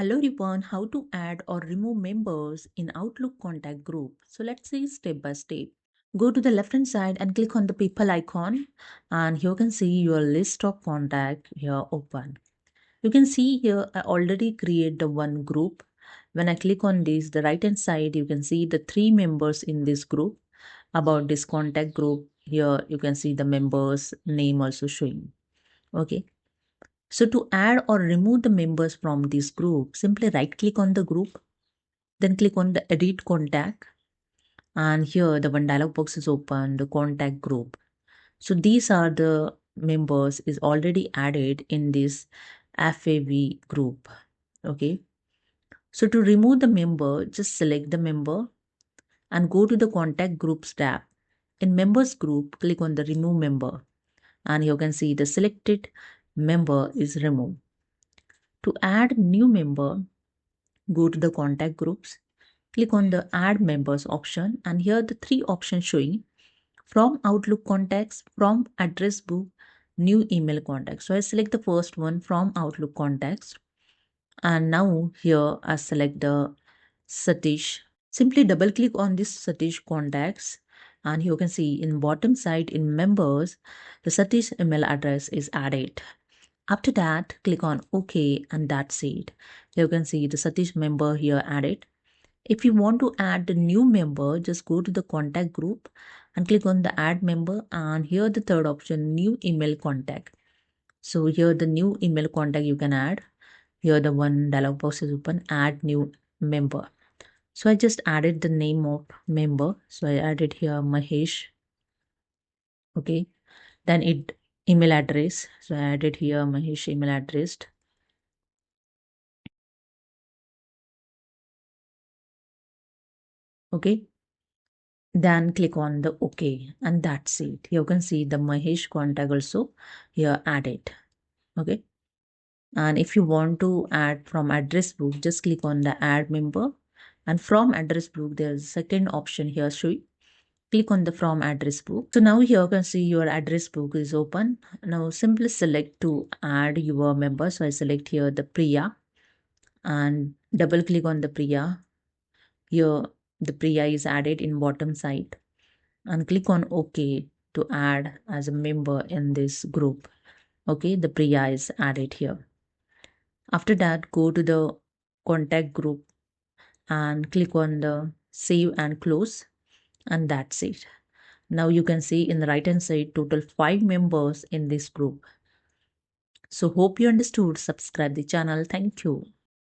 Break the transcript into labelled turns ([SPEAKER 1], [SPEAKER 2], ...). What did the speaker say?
[SPEAKER 1] Hello everyone, how to add or remove members in Outlook contact group. So let's see step by step. Go to the left hand side and click on the people icon, and here you can see your list of contact here open. You can see here I already create the one group. When I click on this, the right hand side you can see the three members in this group. About this contact group, here you can see the members name also showing. Okay. So to add or remove the members from this group, simply right click on the group, then click on the edit contact, and here the one dialog box is open, the contact group. So these are the members is already added in this FAV group. Okay. So to remove the member, just select the member and go to the contact groups tab. In members group, click on the remove member, and you can see the selected member is removed. To add new member, go to the contact groups, click on the add members option, and here the three options showing from Outlook contacts, from address book, new email contacts. So I select the first one from Outlook contacts, and now here I select the Satish. Simply double click on this Satish contacts, and you can see in bottom side in members the Satish email address is added. After that, click on OK, and that's it. You can see the Satish member here added. If you want to add the new member, just go to the contact group and click on the add member, and here the third option, new email contact. So here the new email contact you can add. Here the one dialog box is open, add new member. So I just added the name of member. So I added here Mahesh. Okay. Then it email address. So I added here Mahesh email address. Okay. Then click on the OK, and that's it. You can see the Mahesh contact also here added. Okay. And if you want to add from address book, just click on the add member, and from address book there's a second option here showing. Click on the from address book. So now here you can see your address book is open. Now simply select to add your member. So I select here the Priya and double click on the Priya. Here the Priya is added in bottom side, and click on OK to add as a member in this group. Okay, the Priya is added here. After that, go to the contact group and click on the save and close, and that's it. Now you can see in the right hand side total 5 members in this group. So hope you understood. Subscribe the channel. Thank you.